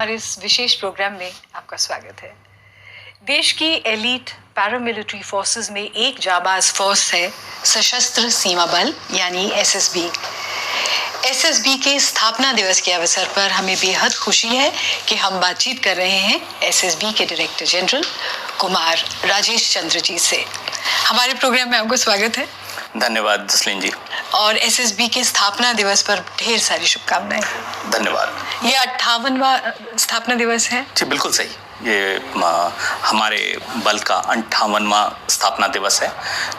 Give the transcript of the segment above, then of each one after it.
हमारे इस विशेष प्रोग्राम में आपका स्वागत है। देश की एलीट पैरामिलिट्री फोर्सेस में एक जाबाज फोर्स है सशस्त्र सीमा बल यानी एसएसबी। एसएसबी के स्थापना दिवस के अवसर पर हमें बेहद खुशी है कि हम बातचीत कर रहे हैं एसएसबी के डायरेक्टर जनरल कुमार राजेश चंद्र जी से। हमारे प्रोग्राम में आपको स्वागत है। धन्यवाद जसलीन जी। और एसएसबी के स्थापना दिवस पर ढेर सारी शुभकामनाएं। धन्यवाद। ये 58वां स्थापना दिवस है जी, बिल्कुल सही। ये हमारे बल का 58वां स्थापना दिवस है,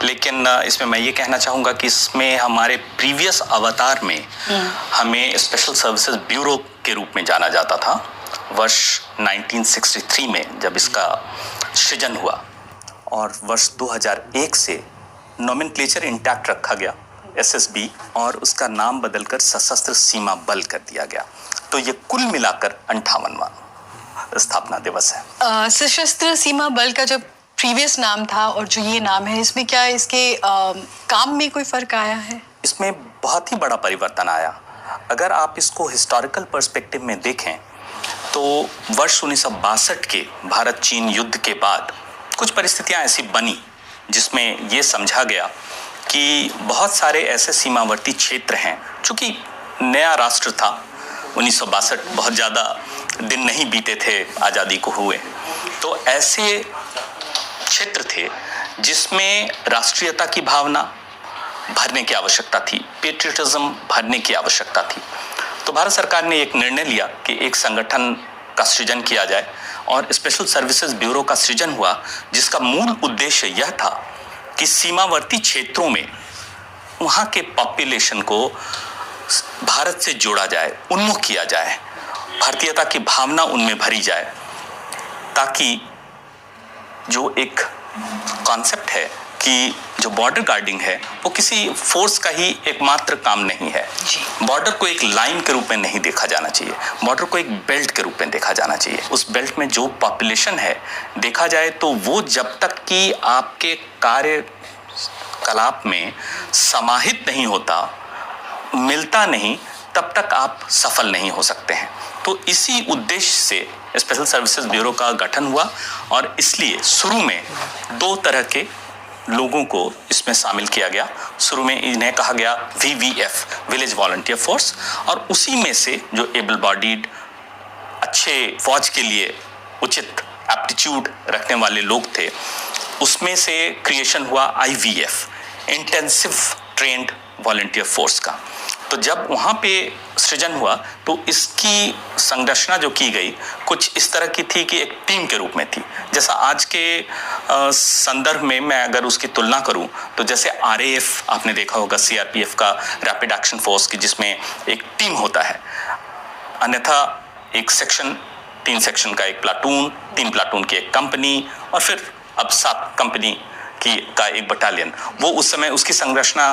लेकिन इसमें मैं ये कहना चाहूँगा कि इसमें हमारे प्रीवियस अवतार में हमें स्पेशल सर्विसेज ब्यूरो के रूप में जाना जाता था। वर्ष 1963 में जब इसका सृजन हुआ और वर्ष 2001 से नोमेनक्लेचर इंटैक्ट रखा गया एसएसबी और उसका नाम बदलकर सशस्त्र सीमा बल कर दिया गया। तो ये कुल मिलाकर 58वां स्थापना दिवस है। सशस्त्र सीमा बल का जो प्रीवियस नाम था और जो ये नाम है, इसमें क्या इसके काम में कोई फर्क आया है? इसमें बहुत ही बड़ा परिवर्तन आया। अगर आप इसको हिस्टोरिकल पर्सपेक्टिव में देखें तो वर्ष 1962 के भारत चीन युद्ध के बाद कुछ परिस्थितियां ऐसी बनी जिसमें ये समझा गया कि बहुत सारे ऐसे सीमावर्ती क्षेत्र हैं। चूंकि नया राष्ट्र था, 1962 बहुत ज़्यादा दिन नहीं बीते थे आज़ादी को हुए, तो ऐसे क्षेत्र थे जिसमें राष्ट्रीयता की भावना भरने की आवश्यकता थी, पेट्रियटिज्म भरने की आवश्यकता थी। तो भारत सरकार ने एक निर्णय लिया कि एक संगठन का सृजन किया जाए और स्पेशल सर्विसेज ब्यूरो का सृजन हुआ, जिसका मूल उद्देश्य यह था कि सीमावर्ती क्षेत्रों में वहाँ के पॉपुलेशन को भारत से जोड़ा जाए, उन्मुख किया जाए, भारतीयता की भावना उनमें भरी जाए, ताकि जो एक कॉन्सेप्ट है कि जो बॉर्डर गार्डिंग है वो किसी फोर्स का ही एकमात्र काम नहीं है। बॉर्डर को एक लाइन के रूप में नहीं देखा जाना चाहिए, बॉर्डर को एक बेल्ट के रूप में देखा जाना चाहिए। उस बेल्ट में जो पॉपुलेशन है देखा जाए तो वो जब तक कि आपके कार्यकलाप में समाहित नहीं होता, मिलता नहीं, तब तक आप सफल नहीं हो सकते हैं। तो इसी उद्देश्य से स्पेशल सर्विसेज ब्यूरो का गठन हुआ और इसलिए शुरू में दो तरह के लोगों को इसमें शामिल किया गया। शुरू में इन्हें कहा गया VVF, विलेज वॉलंटियर फोर्स, और उसी में से जो एबल बॉडीड, अच्छे फौज के लिए उचित एप्टीट्यूड रखने वाले लोग थे, उसमें से क्रिएशन हुआ IVF, intensive trend volunteer force का। तो जब वहाँ पे सृजन हुआ तो इसकी संरचना जो की गई कुछ इस तरह की थी कि एक टीम के रूप में थी। जैसा आज के संदर्भ में मैं अगर उसकी तुलना करूं तो जैसे RAF आपने देखा होगा, CRPF का रैपिड एक्शन फोर्स की, जिसमें एक टीम होता है, अन्यथा एक सेक्शन, 3 सेक्शन का एक प्लाटून, 3 प्लाटून की एक कंपनी और फिर अब 7 कंपनी का एक बटालियन। वो उस समय उसकी संरचना